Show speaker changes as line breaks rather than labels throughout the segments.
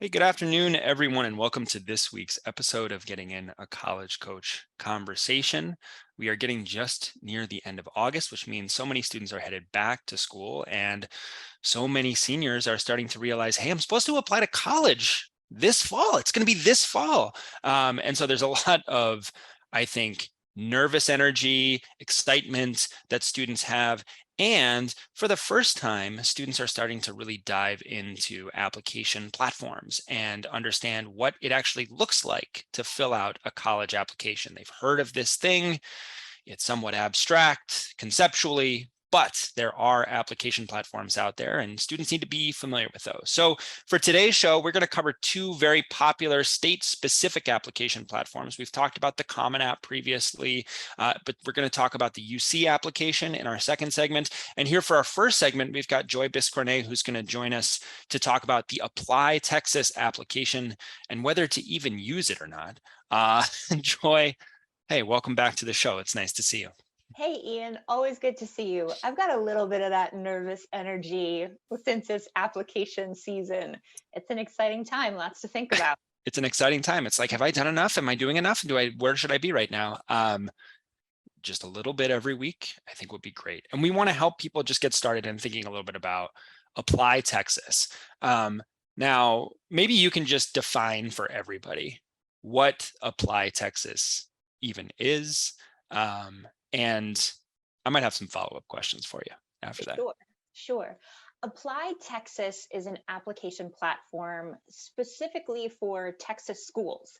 Hey, good afternoon, everyone, and welcome to this week's episode of Getting in a College Coach Conversation. We are getting just near the end of August, which means so many students are headed back to school, and so many seniors are starting to realize, hey, I'm supposed to apply to college this fall. It's going to be this fall. And so there's a lot of, I think, nervous energy, excitement that students have. And for the first time, students are starting to really dive into application platforms and understand what it actually looks like to fill out a college application. They've heard of this thing. It's somewhat abstract conceptually, but there are application platforms out there and students need to be familiar with those. So for today's show, we're going to cover two very popular state-specific application platforms. We've talked about the Common App previously, but we're going to talk about the UC application in our second segment. And here for our first segment, we've got Joy Biscornet, who's going to join us to talk about the ApplyTexas application and whether to even use it or not. Joy, hey, welcome back to the show. It's nice to see you.
Hey, Ian, always good to see you. I've got a little bit of that nervous energy since it's application season. It's an exciting time, lots to think about.
It's an exciting time. It's like, have I done enough? Am I doing enough? Where should I be right now? Just a little bit every week, I think would be great. And we want to help people just get started in thinking a little bit about ApplyTexas. Now, maybe you can just define for everybody what ApplyTexas even is. And I might have some follow-up questions for you after that.
Sure, sure. Apply Texas is an application platform specifically for Texas schools.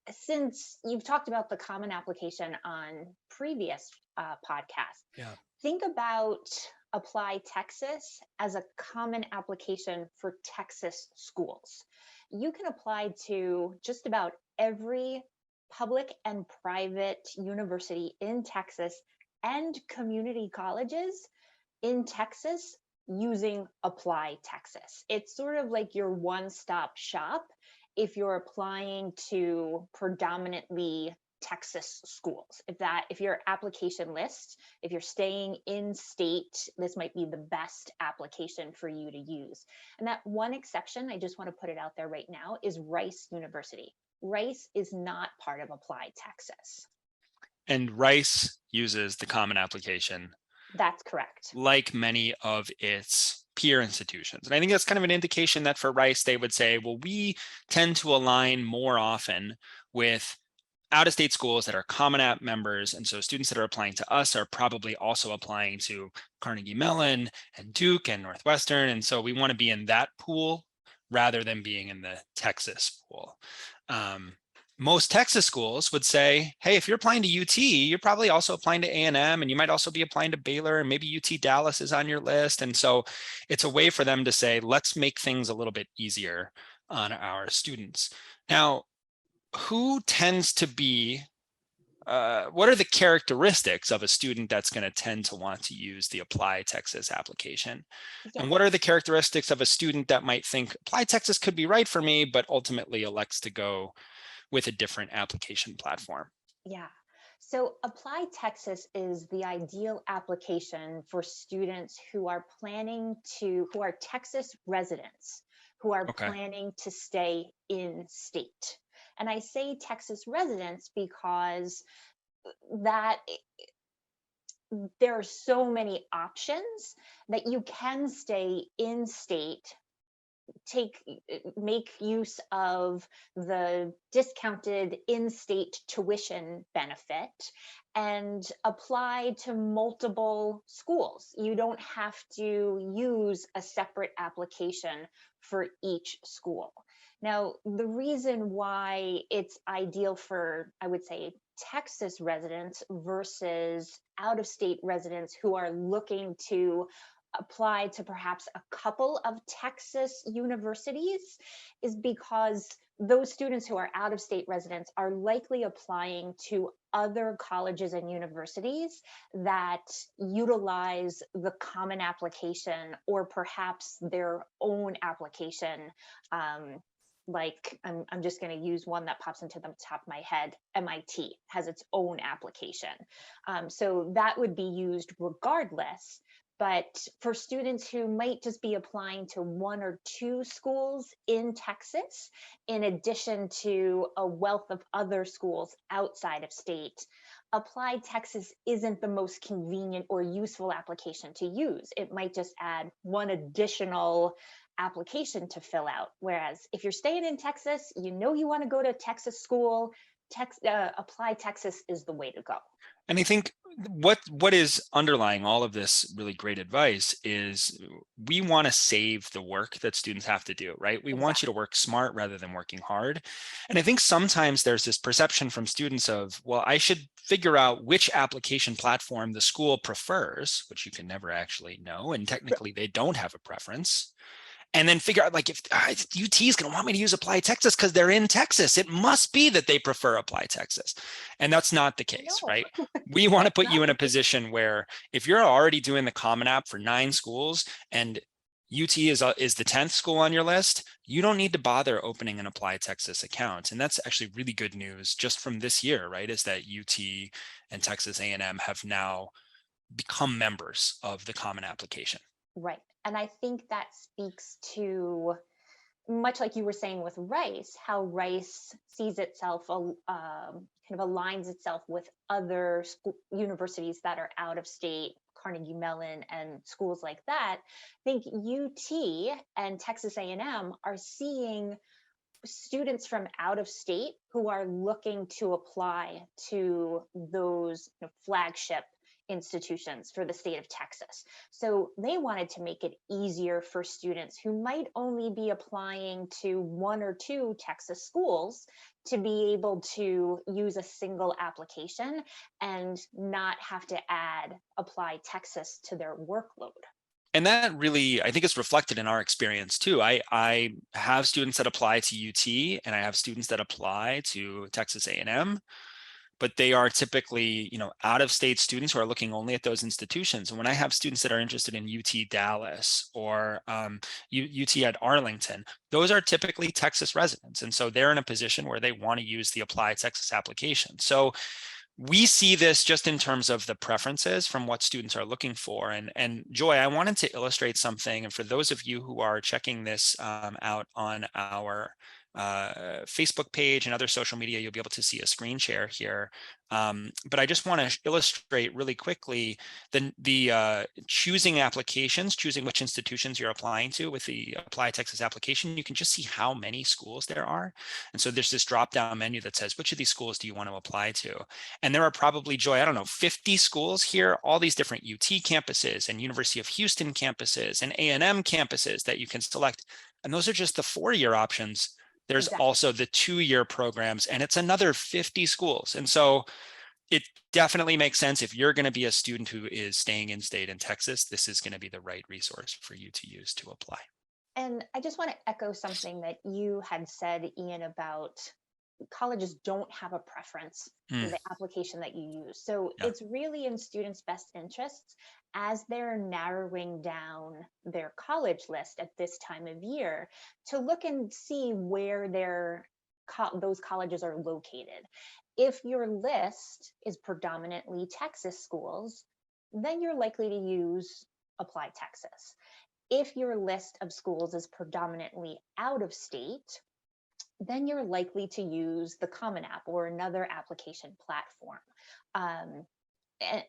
Since you've talked about the common application on previous podcasts,
Yeah.
think about Apply Texas as a common application for Texas schools. You can apply to just about every public and private university in Texas and community colleges in Texas using Apply Texas. It's sort of like your one-stop shop if you're applying to predominantly Texas schools. If your application list, if you're staying in state, this might be the best application for you to use. And that one exception, I just want to put it out there right now, is Rice University. Rice is not part of Apply Texas.
And Rice uses the common application
That's correct.
like many of its peer institutions. And I think that's kind of an indication that for Rice, they would say, well, we tend to align more often with out-of-state schools that are Common App members. And so students that are applying to us are probably also applying to Carnegie Mellon and Duke and Northwestern. And so we want to be in that pool rather than being in the Texas pool. Most Texas schools would say, hey, if you're applying to UT, you're probably also applying to A&M, and you might also be applying to Baylor, and maybe UT Dallas is on your list. And so it's a way for them to say, let's make things a little bit easier on our students. Now, who tends to be, what are the characteristics of a student that's going to tend to want to use the ApplyTexas application?
Yeah.
And what are the characteristics of a student that might think ApplyTexas could be right for me, but ultimately elects to go with a different application platform?
Yeah. So Apply Texas is the ideal application for students who are who are Texas residents, who are
Okay.
planning to stay in state. And I say Texas residents because that there are so many options that you can stay in state, make use of the discounted in-state tuition benefit and apply to multiple schools. You don't have to use a separate application for each school. Now, the reason why it's ideal for, I would say, Texas residents versus out-of-state residents who are looking to apply to perhaps a couple of Texas universities is because those students who are out of state residents are likely applying to other colleges and universities that utilize the common application or perhaps their own application. Like I'm just going to use one that pops into the top of my head. MIT has its own application. So that would be used regardless. But for students who might just be applying to one or two schools in Texas, in addition to a wealth of other schools outside of state, Applied Texas isn't the most convenient or useful application to use. It might just add one additional application to fill out. Whereas if you're staying in Texas, you know you want to go to Texas school, Applied Texas is the way to go.
And I think what is underlying all of this really great advice is we want to save the work that students have to do, right? We want you to
Exactly.
work smart rather than working hard. And I think sometimes there's this perception from students of, well, I should figure out which application platform the school prefers, which you can never actually know. And technically they don't have a preference, and then figure out, like, if UT is going to want me to use Apply Texas because they're in Texas, it must be that they prefer Apply Texas. And that's not the case,
No,
right? We want to
that's
put
not
you in
the
a
case.
position where if you're already doing the Common App for 9 schools and UT is the 10th school on your list, you don't need to bother opening an Apply Texas account. And that's actually really good news just from this year, right? Is that UT and Texas A&M have now become members of the Common Application.
Right. And I think that speaks to, much like you were saying with Rice, how Rice sees itself, kind of aligns itself with other universities that are out of state, Carnegie Mellon and schools like that. I think UT and Texas A&M are seeing students from out of state who are looking to apply to those, flagship institutions for the state of Texas. So they wanted to make it easier for students who might only be applying to one or two Texas schools to be able to use a single application and not have to add Apply Texas to their workload.
And that really, I think, is reflected in our experience too. I have students that apply to UT and I have students that apply to Texas A&M, but they are typically, out of state students who are looking only at those institutions. And when I have students that are interested in UT Dallas or UT at Arlington, those are typically Texas residents. And so they're in a position where they want to use the Apply Texas application. So we see this just in terms of the preferences from what students are looking for. And Joy, I wanted to illustrate something. And for those of you who are checking this out on our Facebook page and other social media, you'll be able to see a screen share here. But I just want to illustrate really quickly the choosing applications, choosing which institutions you're applying to with the Apply Texas application. You can just see how many schools there are. And so there's this drop down menu that says, which of these schools do you want to apply to? And there are probably, Joy, I don't know, 50 schools here, all these different UT campuses and University of Houston campuses and A&M campuses that you can select. And those are just the 4-year options. There's
Exactly.
also the 2-year programs, and it's another 50 schools. And so it definitely makes sense. If you're going to be a student who is staying in state in Texas, this is going to be the right resource for you to use to apply.
And I just want to echo something that you had said, Ian, about colleges don't have a preference for
Mm,
the application that you use. So
yeah.
it's really in students' best interests as they're narrowing down their college list at this time of year to look and see where those colleges are located. If your list is predominantly Texas schools, then you're likely to use Apply Texas. If your list of schools is predominantly out of state, then you're likely to use the Common App or another application platform, um,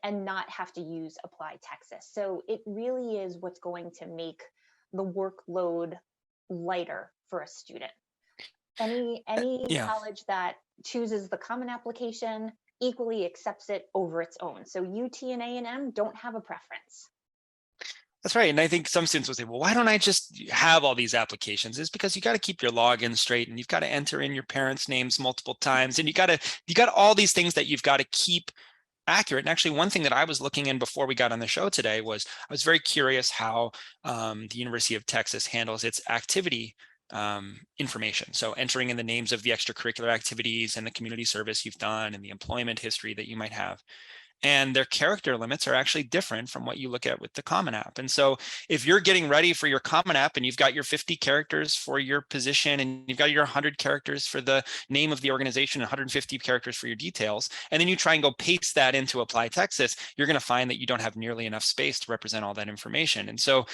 and not have to use Apply Texas. So it really is what's going to make the workload lighter for a student. Any
Yeah.
college that chooses the Common Application equally accepts it over its own. So UT and A&M don't have a preference.
That's right. And I think some students will say, well, why don't I just have all these applications? It's because you got to keep your login straight and you've got to enter in your parents' names multiple times. And you got all these things that you've got to keep accurate. And actually, one thing that I was looking in before we got on the show today was I was very curious how the University of Texas handles its activity information. So entering in the names of the extracurricular activities and the community service you've done and the employment history that you might have. and their character limits are actually different from what you look at with the Common App. And so if you're getting ready for your Common App and you've got your 50 characters for your position and you've got your 100 characters for the name of the organization and 150 characters for your details, and then you try and go paste that into ApplyTexas, you're going to find that you don't have nearly enough space to represent all that information. And so,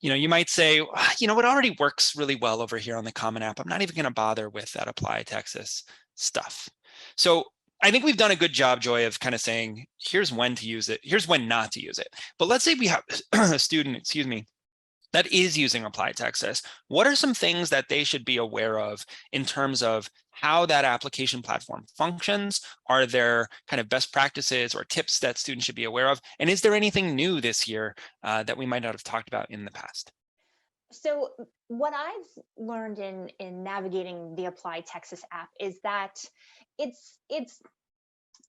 you might say, it already works really well over here on the Common App. I'm not even going to bother with that ApplyTexas stuff. So I think we've done a good job, Joy, of kind of saying, here's when to use it, here's when not to use it. But let's say we have a student, that is using ApplyTexas. What are some things that they should be aware of in terms of how that application platform functions? Are there kind of best practices or tips that students should be aware of? And is there anything new this year that we might not have talked about in the past?
So what I've learned in navigating the Apply Texas app is that it's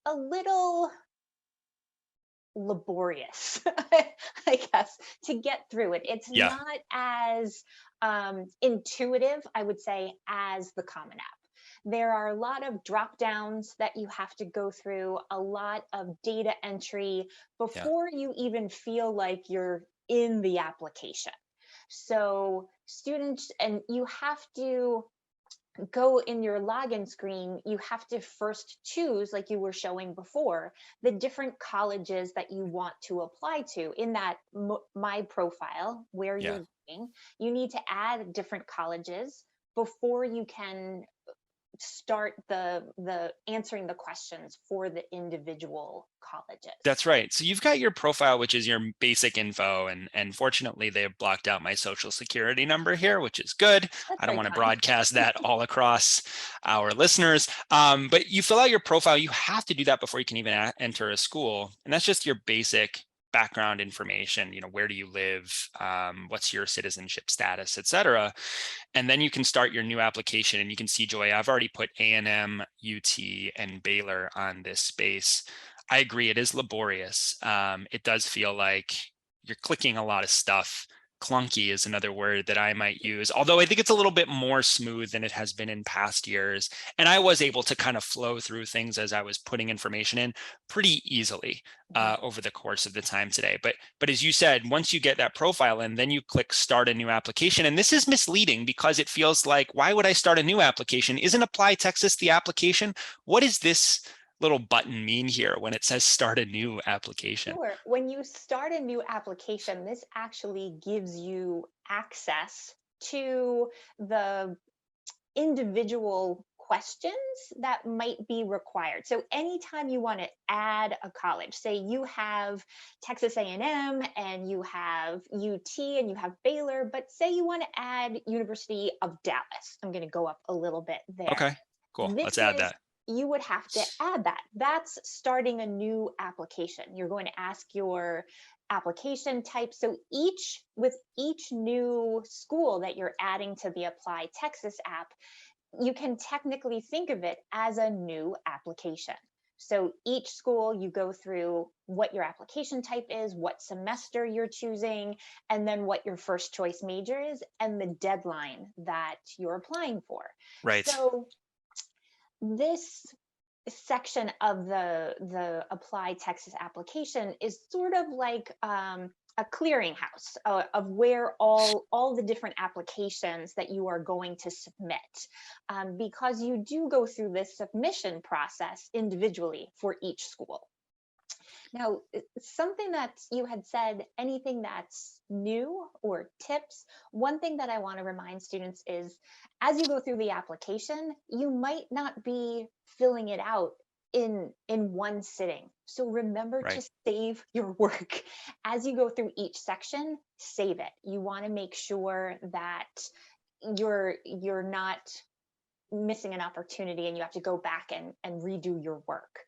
a little laborious, I guess, to get through it. It's
Yeah,
not as intuitive, I would say, as the Common App. There are a lot of drop downs that you have to go through, a lot of data entry
yeah,
before you even feel like you're in the application. So, students, and you have to go in your login screen, you have to first choose, like you were showing before, the different colleges that you want to apply to in that my profile where
yeah.
you're going. You need to add different colleges before you can start the answering the questions for the individual colleges.
That's right. So you've got your profile, which is your basic info, and fortunately they have blocked out my social security number here, which is good.
That's
I don't
very
want to
kind.
broadcast that all across our listeners. But you fill out your profile. You have to do that before you can even enter a school, and that's just your basic background information. Where do you live? What's your citizenship status, etc. And then you can start your new application, and you can see, Joy, I've already put A&M, UT, and Baylor on this space. I agree, it is laborious. It does feel like you're clicking a lot of stuff. Clunky is another word that I might use, although I think it's a little bit more smooth than it has been in past years. And I was able to kind of flow through things as I was putting information in pretty easily
Mhm.
over the course of the time today. But as you said, once you get that profile in, then you click start a new application. And this is misleading because it feels like, why would I start a new application? Isn't Apply Texas the application? What does this little button mean here when it says start a new application?
Sure. When you start a new application, this actually gives you access to the individual questions that might be required. So anytime you want to add a college, say you have Texas A&M and M and you have UT and you have Baylor, but say you want to add University of Dallas. I'm going to go up a little bit there.
Okay, cool. Let's
This
add
is
that.
You would have to add that. That's starting a new application. You're going to ask your application type. So each new school that you're adding to the Apply Texas app, you can technically think of it as a new application. So each school you go through what your application type is, what semester you're choosing, and then what your first choice major is, and the deadline that you're applying for.
Right.
So this section of the Apply Texas application is sort of like a clearinghouse of where all the different applications that you are going to submit, because you do go through this submission process individually for each school. Now, something that you had said, anything that's new or tips, one thing that I want to remind students is as you go through the application, you might not be filling it out in one sitting. So remember to
Right.
save your work. As you go through each section, save it. You want to make sure that you're not missing an opportunity and you have to go back and redo your work.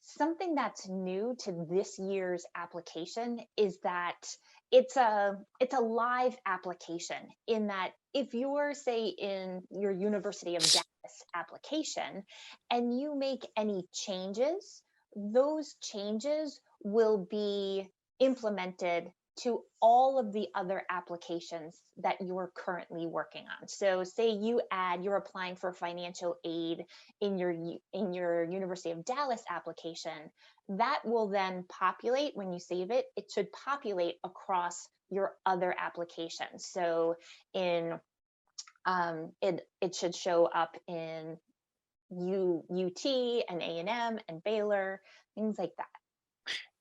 Something that's new to this year's application is that it's a live application, in that if you're, say, in your University of Dallas application and you make any changes, those changes will be implemented to all of the other applications that you're currently working on. So say you're applying for financial aid in your University of Dallas application, that will then populate when you save it. It should populate across your other applications. So in it should show up in UT and A&M and Baylor, things like that.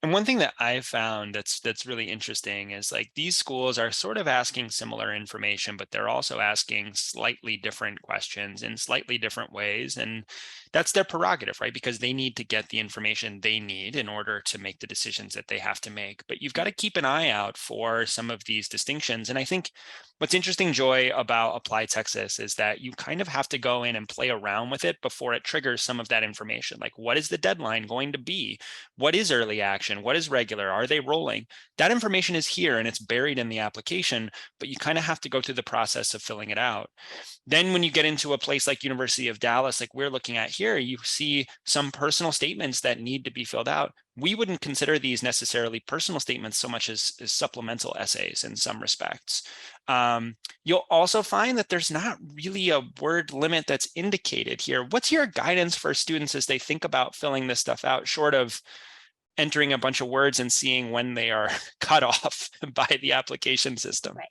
And one thing that I've found that's really interesting is like these schools are sort of asking similar information, but they're also asking slightly different questions in slightly different ways. And that's their prerogative, right? Because they need to get the information they need in order to make the decisions that they have to make. But you've got to keep an eye out for some of these distinctions. And I think what's interesting, Joy, about Apply Texas is that you kind of have to go in and play around with it before it triggers some of that information. Like, what is the deadline going to be? What is early action? What is regular? Are they rolling? That information is here and it's buried in the application, but you kind of have to go through the process of filling it out. Then when you get into a place like University of Dallas, like we're looking at here, you see some personal statements that need to be filled out. We wouldn't consider these necessarily personal statements so much as supplemental essays in some respects. You'll also find that there's not really a word limit that's indicated here. What's your guidance for students as they think about filling this stuff out, short of entering a bunch of words and seeing when they are cut off by the application system?
Right.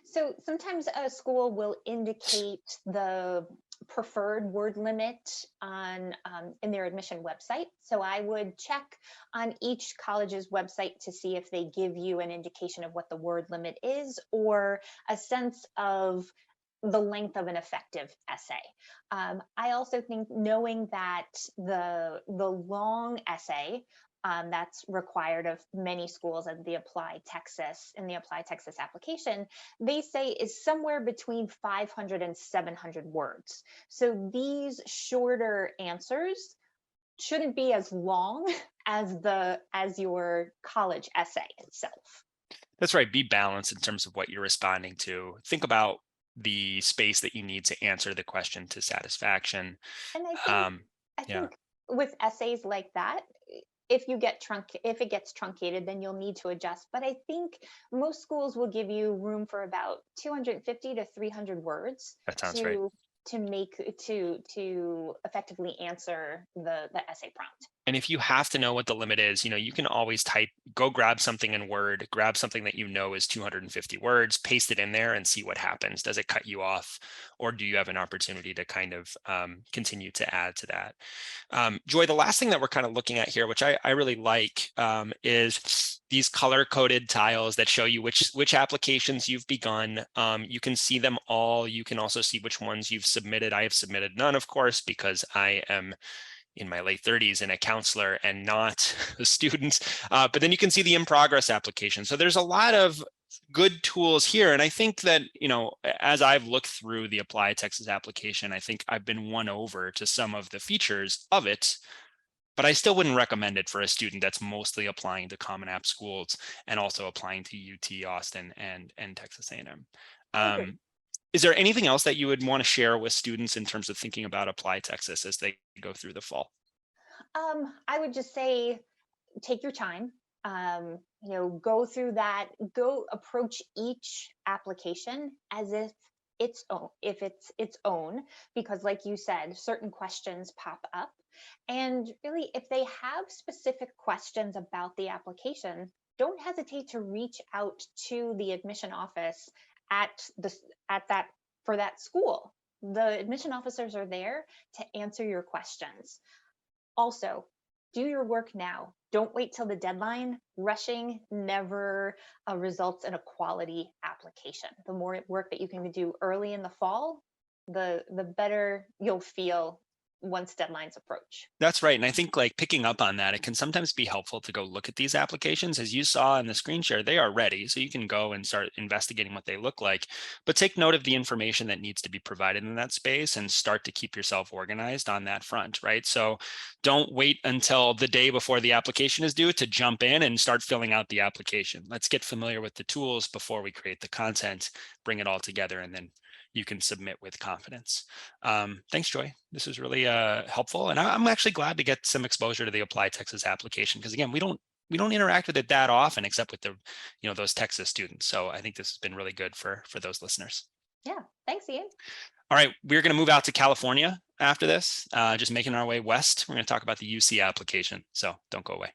So sometimes a school will indicate the preferred word limit on in their admission website. So I would check on each college's website to see if they give you an indication of what the word limit is, or a sense of the length of an effective essay. I also think knowing that the long essay that's required of many schools at the Apply Texas in the Apply Texas application, they say is somewhere between 500 and 700 words. So these shorter answers shouldn't be as long as your college essay itself.
That's right. Be balanced in terms of what you're responding to. Think about the space that you need to answer the question to satisfaction.
And
Um,
I
yeah,
think with essays like that, if it gets truncated, then you'll need to adjust. But I think most schools will give you room for about 250 to 300 words
that sounds right.
to to effectively answer the essay prompt.
And if you have to know what the limit is, you can always go grab something in Word, grab something that you know is 250 words, paste it in there and see what happens. Does it cut you off? Or do you have an opportunity to kind of continue to add to that? Joy, the last thing that we're kind of looking at here, which I really like, is these color-coded tiles that show you which applications you've begun. You can see them all. You can also see which ones you've submitted. I have submitted none, of course, because I am in my late 30s and a counselor and not a student. But then you can see the in progress application. So there's a lot of good tools here. And I think that, as I've looked through the Apply Texas application, I think I've been won over to some of the features of it, but I still wouldn't recommend it for a student that's mostly applying to Common App schools and also applying to UT Austin and Texas A&M.
I agree.
Um, is there anything else that you would want to share with students in terms of thinking about Apply Texas as they go through the fall?
I would just say take your time. Go through that. Go approach each application as if it's its own, because, like you said, certain questions pop up, and really, if they have specific questions about the application, don't hesitate to reach out to the admission office at the at that for that school. The admission officers are there to answer your questions. Also, do your work now. Don't wait till the deadline. Rushing never results in a quality application. The more work that you can do early in the fall, the better you'll feel once deadlines approach.
That's right. And I think like picking up on that, it can sometimes be helpful to go look at these applications. As you saw in the screen share, they are ready. So you can go and start investigating what they look like, but take note of the information that needs to be provided in that space and start to keep yourself organized on that front, right? So don't wait until the day before the application is due to jump in and start filling out the application. Let's get familiar with the tools before we create the content, bring it all together, and then you can submit with confidence. Thanks, Joy. This was really helpful. And I'm actually glad to get some exposure to the Apply Texas application because, again, we don't we don't interact with it that often, except with the, those Texas students. So I think this has been really good for those listeners.
Yeah. Thanks, Ian.
All right, we're going to move out to California after this, just making our way west. We're going to talk about the UC application. So don't go away.